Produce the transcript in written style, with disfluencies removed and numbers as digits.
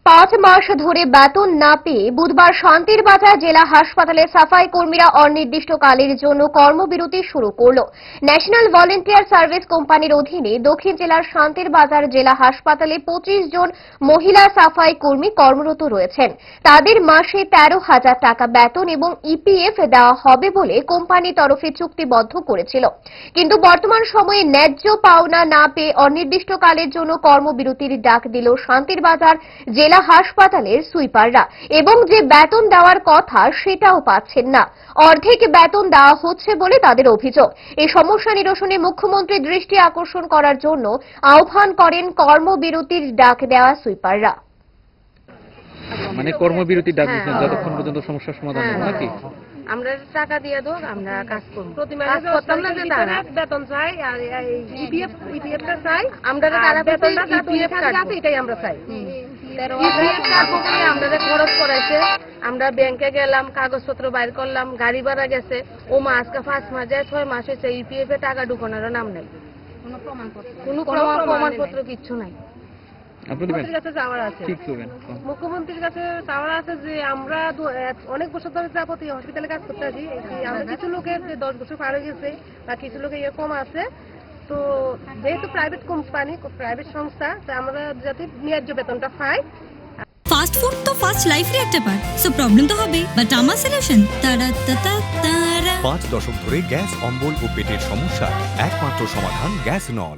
5 মাস ধরে বেতন না পেয়ে বুধবার শান্তির বাজার জেলা হাসপাতালে সাফাই কর্মীরা অনির্দিষ্টকালের জন্য কর্মবিরতি শুরু করল। ন্যাশনাল ভলেন্টিয়ার সার্ভিস কোম্পানির অধীনে দক্ষিণ জেলার শান্তির বাজার জেলা হাসপাতালে 25 জন মহিলা সাফাই কর্মী কর্মরত রয়েছেন। তাদের মাসে 13,000 টাকা বেতন এবং ইপিএফ দেওয়া হবে বলে কোম্পানির তরফে চুক্তিবদ্ধ করেছিল। কিন্তু বর্তমান সময়ে ন্যায্য পাওনা না পেয়ে অনির্দিষ্টকালের জন্য কর্মবিরতির ডাক দিল শান্তির বাজার জেলা হাসপাতালের সুইপাররা এবং যে বেতন দেওয়ার কথা সেটাও পাচ্ছেন না। অর্ধেক বেতন দেওয়া হচ্ছে বলে তাদের অভিযোগ। এই সমস্যা নিরসনে মুখ্যমন্ত্রীর দৃষ্টি আকর্ষণ করার জন্য আহ্বান করেন কর্মবিরতির ডাক দেওয়া সুইপাররা। মানে কর্মবিরতির ডাক দিচ্ছেন যতক্ষণ পর্যন্ত সমস্যার সমাধান হয় নাকি? আমরা টাকা দিয়ে দাও, আমরা কাজ করব। প্রতি মাসে করতাম না যে তারা বেতন চাই আর ইপিএফটা চাই। আমরা তারা বেতনটা ইপিএফ কার্ড আছে, এটাই আমরা চাই। ইপিএফ কার্ড করে আমরা খরচ করাইছে। আমরা ব্যাংকে গেলাম, কাগজপত্র বাইর করলাম, গাড়ি ভাড়া গেছে। ও মা আজকে 5 মাস যায়, 6 মাস হয়েছে, ইপিএফ এ টাকা ঢুকানোর নাম নেই, কোনো প্রমাণপত্র কিচ্ছু নাই। মুখ্যমন্ত্রীর কাছে যাওয়ার আছে, মুখ্যমন্ত্রীর কাছে যাওয়ার আছে যে আমরা অনেক বছর ধরে যাবতীয় হসপিটালে কাজ করতে আছি। আমরা কিছু লোকের যে 10 বছর পার হয়ে গেছে বা কিছু লোকের এরকম আছে, তো যেহেতু প্রাইভেট কোম্পানি, প্রাইভেট সংস্থা, তো আমরা যাতে ন্যায্য বেতনটা পাই। ফাস্ট ফুড তো ফাস্ট লাইফের একটা পার্ট, সো প্রবলেম তো হবে, বাট আমার সলিউশন তারা 5 দশক ধরে গ্যাস, অম্বল ও পেটের সমস্যা একমাত্র সমাধান গ্যাস নল।